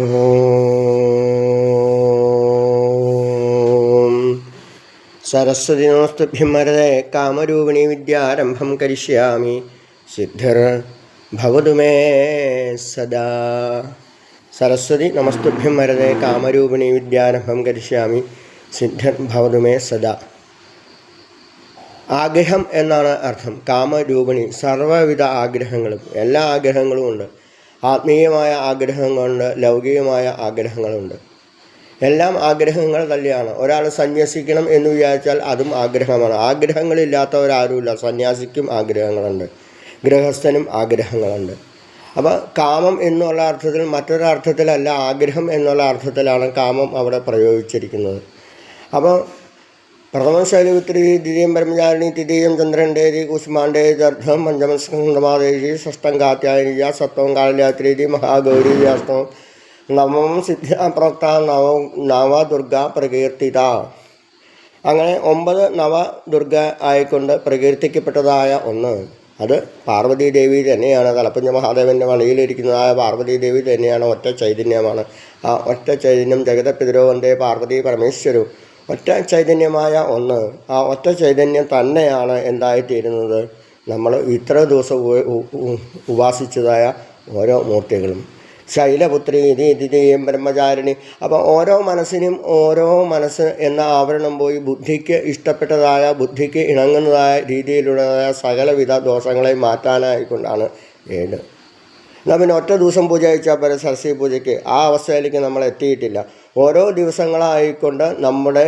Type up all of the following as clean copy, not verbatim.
ഓം സരസ്വതി നമസ്തുഭ്യം വരദേ കാമരൂപിണീ വിദ്യാരംഭം കരിഷ്യാമി സിദ്ധിർ ഭവതു may സദാ. സരസ്വതി നമസ്തുഭ്യം വരദേ കാമരൂപിണീ വിദ്യാരംഭം കരിഷ്യാമി സിദ്ധിർ ഭവതു may സദാ. ആഗ്രഹം എന്നാണ് അർത്ഥം. കാമരൂപിണി സർവ്വവിധ ആഗ്രഹങ്ങളും, എല്ലാ ആഗ്രഹങ്ങളും ഉണ്ട്. ആത്മീയമായ ആഗ്രഹങ്ങളുണ്ട്, ലൗകികമായ ആഗ്രഹങ്ങളുണ്ട്. എല്ലാം ആഗ്രഹങ്ങൾ തന്നെയാണ്. ഒരാൾ സന്യസിക്കണം എന്ന് വിചാരിച്ചാൽ അതും ആഗ്രഹമാണ്. ആഗ്രഹങ്ങളില്ലാത്തവരാരുമില്ല. സന്യാസിക്കും ആഗ്രഹങ്ങളുണ്ട്, ഗൃഹസ്ഥനും ആഗ്രഹങ്ങളുണ്ട്. അപ്പോൾ കാമം എന്നുള്ള അർത്ഥത്തിൽ, മറ്റൊരർത്ഥത്തിലല്ല, ആഗ്രഹം എന്നുള്ള അർത്ഥത്തിലാണ് കാമം അവിടെ പ്രയോഗിച്ചിരിക്കുന്നത്. അപ്പോൾ പ്രഥമം ശൈലപുത്രി, ദ്വിതീയം ബ്രഹ്മചാരിണി, തൃതീയം ചന്ദ്രൻ്റേതി, കുസുമാണ്ടേത്യർത്ഥം, പഞ്ചമസ്കന്ധമാദേശി, ഷഷ്ടം കാത്യായനിജ, സപ്തമം കാളയാത്രീതി, മഹാഗൗരി അഷ്ടമം, നവമം സിദ്ധ്യാപ്രോക്ത, നവദുർഗ പ്രകീർത്തിത. അങ്ങനെ 9 നവദുർഗ ആയിക്കൊണ്ട് പ്രകീർത്തിക്കപ്പെട്ടതായ ഒന്ന്, അത് പാർവതീദേവി തന്നെയാണ്. തലപ്പഞ്ച മഹാദേവൻ്റെ മണിയിലിരിക്കുന്നതായ പാർവതീദേവി തന്നെയാണ്. ഒറ്റ ചൈതന്യമാണ്. ആ ഒറ്റ ചൈതന്യം ജഗതപിതരോ വന്ദേ പാർവതി പരമേശ്വരു. ഒറ്റ ചൈതന്യമായ ഒന്ന്, ആ ഒറ്റ ചൈതന്യം തന്നെയാണ് എന്തായിത്തീരുന്നത്, നമ്മൾ ഇത്ര ദിവസം ഉപാസിച്ചതായ ഓരോ മൂർത്തികളും. ശൈലപുത്രി ദ്വിതീയം ബ്രഹ്മചാരിണി. അപ്പോൾ ഓരോ മനസ്സിനും ഓരോ മനസ്സ് എന്ന ആവരണം പോയി ബുദ്ധിക്ക് ഇഷ്ടപ്പെട്ടതായ, ബുദ്ധിക്ക് ഇണങ്ങുന്നതായ രീതിയിലുള്ളതായ സകലവിധ ദോഷങ്ങളെ മാറ്റാനായിക്കൊണ്ടാണ് 7. എന്നാൽ പിന്നെ ഒറ്റ ദിവസം പൂജ കഴിച്ചാൽ പോലെ സരസ്വതി പൂജയ്ക്ക് ആ അവസ്ഥയിലേക്ക് നമ്മൾ എത്തിയിട്ടില്ല. ഓരോ ദിവസങ്ങളായിക്കൊണ്ട് നമ്മുടെ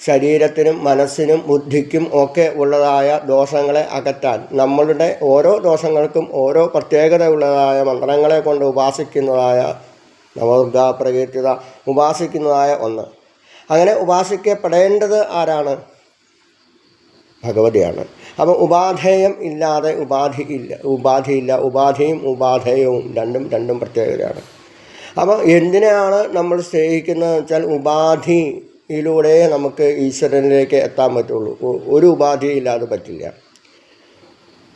ശരീരത്തിനും മനസ്സിനും ബുദ്ധിക്കും ഒക്കെ ഉള്ളതായ ദോഷങ്ങളെ അകറ്റാൻ, നമ്മളുടെ ഓരോ ദോഷങ്ങൾക്കും ഓരോ പ്രത്യേകത ഉള്ളതായ മന്ത്രങ്ങളെ കൊണ്ട് ഉപാസിക്കുന്നതായ നവദുർഗാ പ്രകീർത്തിത, ഉപാസിക്കുന്നതായ ഒന്ന്. അങ്ങനെ ഉപാസിക്കപ്പെടേണ്ടത് ആരാണ്? ഭഗവതിയാണ്. അപ്പം ഉപാധേയം ഇല്ലാതെ ഉപാധിയില്ല. ഉപാധിയും ഉപാധേയവും രണ്ടും പ്രത്യേകതയാണ്. അപ്പോൾ എന്തിനാണ് നമ്മൾ സ്നേഹിക്കുന്നത് വെച്ചാൽ, ഉപാധിയിലൂടെ നമുക്ക് ഈശ്വരനിലേക്ക് എത്താൻ പറ്റുള്ളൂ. ഒരു ഉപാധിയില്ലാതെ പറ്റില്ല.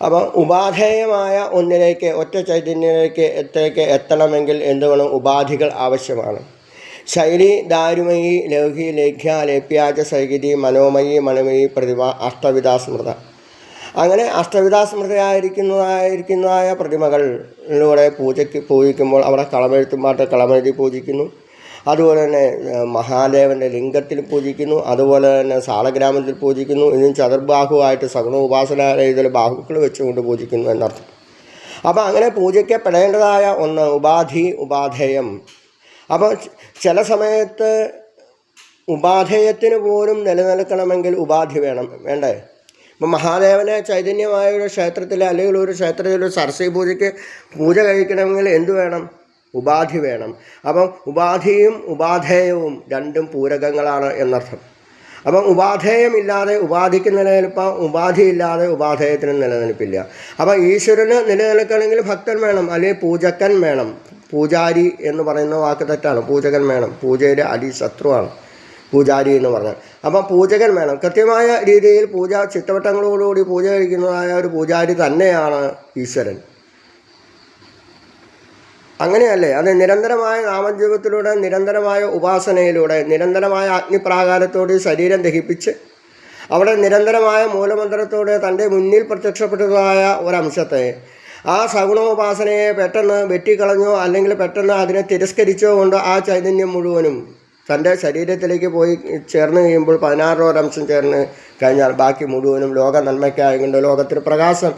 അപ്പം ഉപാധേയമായ ഒന്നിലേക്ക്, ഒറ്റ ചൈതന്യത്തിലേക്ക് എത്തണമെങ്കിൽ എന്ത് വേണം? ഉപാധികൾ ആവശ്യമാണ്. ശൈലി ദാരുമയി ലൗഹി ലേഖ്യ ലേപ്യാച സൈകിരി മനോമയി മണമയി പ്രതിമ അഷ്ടവിധാസ്മൃത. അങ്ങനെ അഷ്ടവിധാസ്മൃതയായിരിക്കുന്നതായ പ്രതിമകളിലൂടെ പൂജിക്കുമ്പോൾ അവിടെ കളമെഴുത്തുമായിട്ട് കളമെഴുതി പൂജിക്കുന്നു. അതുപോലെ തന്നെ മഹാദേവൻ്റെ ലിംഗത്തിൽ പൂജിക്കുന്നു. അതുപോലെ തന്നെ സാളഗ്രാമത്തിൽ പൂജിക്കുന്നു. ഇതും ചതുർബാഹുവായിട്ട് സഗുണ ഉപാസനാലയത്തിൽ ബാഹുക്കൾ വെച്ചുകൊണ്ട് പൂജിക്കുന്നു എന്നർത്ഥം. അപ്പോൾ അങ്ങനെ പൂജിക്കപ്പെടേണ്ടതായ ഒന്ന് ഉപാധേയം. അപ്പോൾ ചില സമയത്ത് ഉപാധേയത്തിന് പോലും നിലനിൽക്കണമെങ്കിൽ ഉപാധി വേണ്ടേ? ഇപ്പം മഹാദേവനെ ചൈതന്യമായ ഒരു ക്ഷേത്രത്തിൽ, അല്ലെങ്കിൽ ഒരു ക്ഷേത്രത്തിൽ ഒരു സരസ്വതി പൂജയ്ക്ക് പൂജ കഴിക്കണമെങ്കിൽ എന്തു വേണം? ഉപാധി വേണം. അപ്പം ഉപാധിയും ഉപാധേയവും രണ്ടും പൂരകങ്ങളാണ് എന്നർത്ഥം. അപ്പം ഉപാധേയമില്ലാതെ ഉപാധിക്ക് നിലനിൽപ്പാം, ഉപാധിയില്ലാതെ ഉപാധേയത്തിന് നിലനിൽപ്പില്ല. അപ്പം ഈശ്വരന് നിലനിൽക്കണമെങ്കിൽ ഭക്തൻ വേണം, അല്ലെങ്കിൽ പൂജക്കൻ വേണം. പൂജാരി എന്ന് പറയുന്ന വാക്ക് തെറ്റാണ്. പൂജകൻ വേണം. പൂജയുടെ അടിശത്രുവാണ് പൂജാരി എന്ന് പറഞ്ഞാൽ. അപ്പം പൂജകൻ വേണം. കൃത്യമായ രീതിയിൽ ചിട്ടവട്ടങ്ങളോടുകൂടി പൂജ കഴിക്കുന്നതായ ഒരു പൂജാരി തന്നെയാണ് ഈശ്വരൻ. അങ്ങനെയല്ലേ? അത് നിരന്തരമായ നാമജപത്തിലൂടെ, നിരന്തരമായ ഉപാസനയിലൂടെ, നിരന്തരമായ അഗ്നിപ്രാകാരത്തോടെ ശരീരം ദഹിപ്പിച്ച് അവിടെ നിരന്തരമായ മൂലമന്ത്രത്തോടെ തൻ്റെ മുന്നിൽ പ്രത്യക്ഷപ്പെട്ടതായ ഒരംശത്തെ, ആ സഗുണോപാസനയെ പെട്ടെന്ന് വെട്ടിക്കളഞ്ഞോ അല്ലെങ്കിൽ പെട്ടെന്ന് അതിനെ തിരസ്കരിച്ചോ കൊണ്ട് ആ ചൈതന്യം മുഴുവനും തൻ്റെ ശരീരത്തിലേക്ക് പോയി ചേർന്ന് കഴിയുമ്പോൾ 16 അംശം ചേർന്ന് കഴിഞ്ഞാൽ ബാക്കി മുഴുവനും ലോക നന്മയ്ക്കായിക്കൊണ്ട്, ലോകത്തിന് പ്രകാശം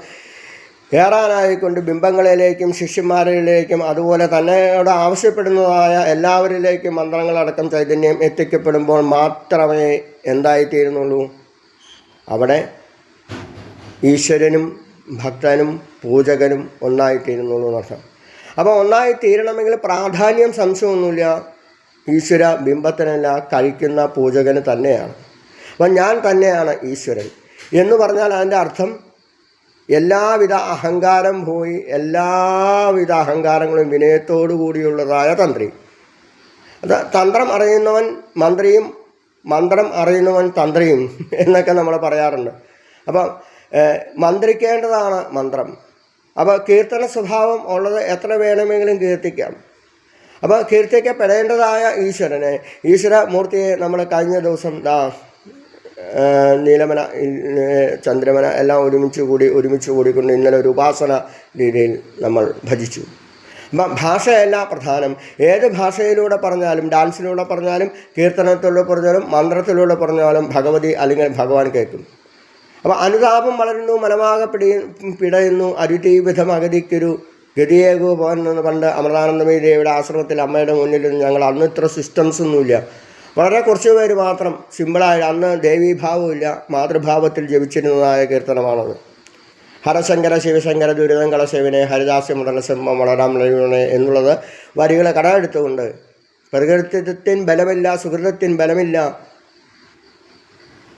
ഏറാനായിക്കൊണ്ട് ബിംബങ്ങളിലേക്കും ശിഷ്യന്മാരിലേക്കും അതുപോലെ തന്നെയോട് ആവശ്യപ്പെടുന്നതായ എല്ലാവരിലേക്കും മന്ത്രങ്ങളടക്കം ചൈതന്യം എത്തിക്കപ്പെടുമ്പോൾ മാത്രമേ എന്തായിത്തീരുന്നുള്ളൂ? അവിടെ ഈശ്വരനും ഭക്തനും പൂജകനും ഒന്നായിത്തീരുന്നുള്ളൂ എന്നർത്ഥം. അപ്പോൾ ഒന്നായിത്തീരണമെങ്കിൽ പ്രാധാന്യം സംശയമൊന്നുമില്ല ഈശ്വര ബിംബത്തിനല്ല, കഴിക്കുന്ന പൂജകന് തന്നെയാണ്. അപ്പം ഞാൻ തന്നെയാണ് ഈശ്വരൻ എന്ന് പറഞ്ഞാൽ അതിൻ്റെ അർത്ഥം എല്ലാവിധ അഹങ്കാരം പോയി, എല്ലാവിധ അഹങ്കാരങ്ങളും വിനയത്തോടു കൂടിയുള്ളതായ തന്ത്രി. അത് തന്ത്രം അറിയുന്നവൻ മന്ത്രിയും, മന്ത്രം അറിയുന്നവൻ തന്ത്രിയും എന്നൊക്കെ നമ്മൾ പറയാറുണ്ട്. അപ്പം മന്ത്രിക്കേണ്ടതാണ് മന്ത്രം. അപ്പോൾ കീർത്തന സ്വഭാവം ഉള്ളത് എത്ര വേണമെങ്കിലും കീർത്തിക്കാം. അപ്പോൾ കീർത്തിക്കപ്പെടേണ്ടതായ ഈശ്വരനെ, ഈശ്വരമൂർത്തിയെ നമ്മൾ കഴിഞ്ഞ ദിവസം നീലമല, ചന്ദ്രമല എല്ലാം ഒരുമിച്ച് കൂടിക്കൊണ്ട് ഇന്നലെ ഒരു ഉപാസന രീതിയിൽ നമ്മൾ ഭജിച്ചു. അപ്പം ഭാഷയല്ല പ്രധാനം. ഏത് ഭാഷയിലൂടെ പറഞ്ഞാലും, ഡാൻസിലൂടെ പറഞ്ഞാലും, കീർത്തനത്തിലൂടെ പറഞ്ഞാലും, മന്ത്രത്തിലൂടെ പറഞ്ഞാലും ഭഗവതി അല്ലെങ്കിൽ ഭഗവാൻ കേൾക്കും. അപ്പോൾ അനുതാപം വളരുന്നു, മനമാകെ പിടയുന്നു, അരുതീവിധം അഗതിക്കൊരു ഗതിയേകു പോകുന്നത്. പണ്ട് അമൃതാനന്ദമയി ദേവിയുടെ ആശ്രമത്തിൽ അമ്മയുടെ മുന്നിൽ ഞങ്ങൾ അന്ന് ഇത്ര സിസ്റ്റംസ് ഒന്നുമില്ല, വളരെ കുറച്ച് പേര് മാത്രം സിമ്പിളായി, അന്ന് ദേവീഭാവമില്ല, മാതൃഭാവത്തിൽ ജപിച്ചിരുന്നതായ കീർത്തനമാണത്. ഹരശങ്കര ശിവശങ്കര ദുരിതങ്ങള ശിവനെ ഹരിദാസ്യമുടന സിംഹം വളരാം ലയുണേ എന്നുള്ളത് വരികളെ കടമെടുത്തുകൊണ്ട് പ്രകൃതിത്വത്തിന് ബലമില്ല, സുഹൃതത്തിന് ബലമില്ല,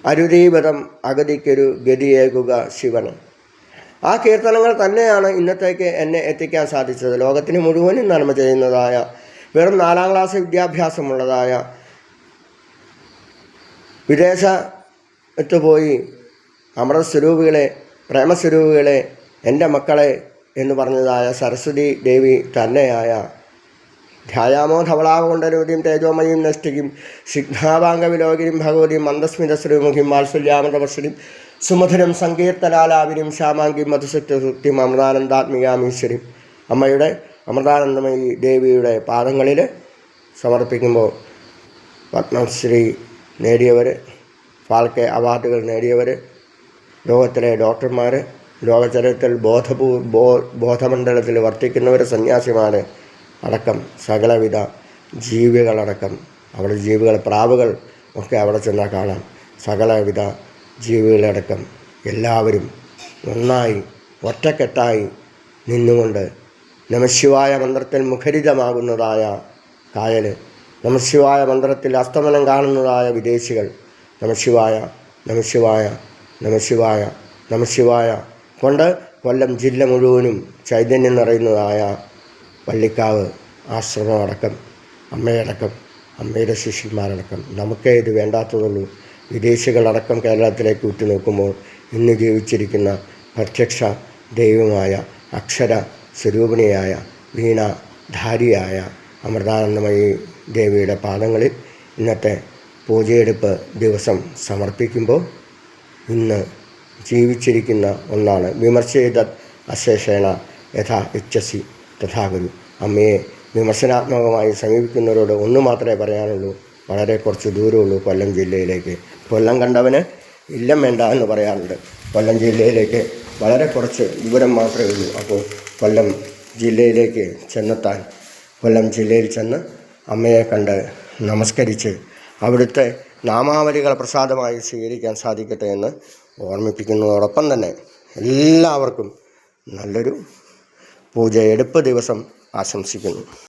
അരുതീപദം അഗതിക്കൊരു ഗതിയേകുക ശിവന്. ആ കീർത്തനങ്ങൾ തന്നെയാണ് ഇന്നത്തേക്ക് എന്നെ എത്തിക്കാൻ സാധിച്ചത്. ലോകത്തിന് മുഴുവനും നന്മ ചെയ്യുന്നതായ, വെറും 4ാം ക്ലാസ് വിദ്യാഭ്യാസമുള്ളതായ, വിദേശത്ത് പോയി അമൃതസ്വരൂപികളെ, പ്രേമസ്വരൂപികളെ, എൻ്റെ മക്കളെ എന്ന് പറഞ്ഞതായ സരസ്വതി ദേവി തന്നെയായ ധ്യായാമോ ധവളാവകൊണ്ടരൂതിയും തേജോമയും നഷ്ടിക്കും സിഗ്ധാവാംഗവിലോകിനും ഭഗവതിയും മന്ദസ്മിതശ്രീമുഖിയും വാത്സല്യാമൃതവർഷനും സുമധുരം സങ്കീർത്തലാലാവിനും ശ്യാമാംഗിയും മധുസക്തിയും അമൃതാനന്ദാത്മികാമീശ്വരും അമ്മയുടെ അമൃതാനന്ദമയി ദേവിയുടെ പാദങ്ങളിൽ സമർപ്പിക്കുമ്പോൾ പത്മശ്രീ നേടിയവർ, ഫാൽക്കെ അവാർഡുകൾ നേടിയവർ, ലോകത്തിലെ ഡോക്ടർമാർ, ലോകചരിത്രത്തിൽ ബോധമണ്ഡലത്തിൽ വർത്തിക്കുന്നവർ, സന്യാസിമാർ അടക്കം സകലവിധ ജീവികളടക്കം, അവിടെ ജീവികൾ, പ്രാവുകൾ ഒക്കെ അവിടെ ചെന്നാൽ കാണാം. സകലവിധ ജീവികളടക്കം എല്ലാവരും ഒന്നായി ഒറ്റക്കെട്ടായി നിന്നുകൊണ്ട് നമഃശിവായ മന്ത്രത്തിൽ മുഖരിതമാകുന്നതായ കായൽ, നമഃശിവായ മന്ത്രത്തിൽ അസ്തമനം കാണുന്നതായ വിദേശികൾ, നമഃശിവായ നമഃശിവായ നമഃശിവായ നമഃശിവായ കൊണ്ട് കൊല്ലം ജില്ല മുഴുവനും ചൈതന്യം നിറയുന്നതായ വള്ളിക്കാവ് ആശ്രമമടക്കം, അമ്മയടക്കം, അമ്മയുടെ ശിഷ്യന്മാരടക്കം, നമുക്കേ ഇത് വേണ്ടാത്തതുള്ളൂ. വിദേശികളടക്കം കേരളത്തിലേക്ക് ഉറ്റുനോക്കുമ്പോൾ ഇന്ന് ജീവിച്ചിരിക്കുന്ന പ്രത്യക്ഷ ദൈവമായ അക്ഷര സ്വരൂപിണിയായ വീണാധാരിയായ അമൃതാനന്ദമയി ദേവിയുടെ പാദങ്ങളിൽ ഇന്നത്തെ പൂജയെടുപ്പ് ദിവസം സമർപ്പിക്കുമ്പോൾ ഇന്ന് ജീവിച്ചിരിക്കുന്ന ഒന്നാണ്. വിമർശിത അശേഷേണ യഥാ ഇച്ഛസി തഥാഗുരു. അമ്മയെ വിമർശനാത്മകമായി സമീപിക്കുന്നവരോട് ഒന്ന് മാത്രമേ പറയാനുള്ളൂ, വളരെ കുറച്ച് ദൂരമുള്ളൂ കൊല്ലം ജില്ലയിലേക്ക്. കൊല്ലം കണ്ടവന് ഇല്ലം വേണ്ട എന്ന് പറയാറുണ്ട്. കൊല്ലം ജില്ലയിലേക്ക് വളരെ കുറച്ച് ദൂരം മാത്രമേ ഉള്ളൂ. അപ്പോൾ കൊല്ലം ജില്ലയിലേക്ക് ചെന്നെത്താൻ, കൊല്ലം ജില്ലയിൽ ചെന്ന് അമ്മയെ കണ്ട് നമസ്കരിച്ച് അവിടുത്തെ നാമാവലികൾ പ്രസാദമായി സ്വീകരിക്കാൻ സാധിക്കട്ടെ എന്ന് ഓർമ്മിപ്പിക്കുന്നതോടൊപ്പം തന്നെ എല്ലാവർക്കും നല്ലൊരു പൂജയെടുപ്പ് ദിവസം ആശംസിക്കുന്നു.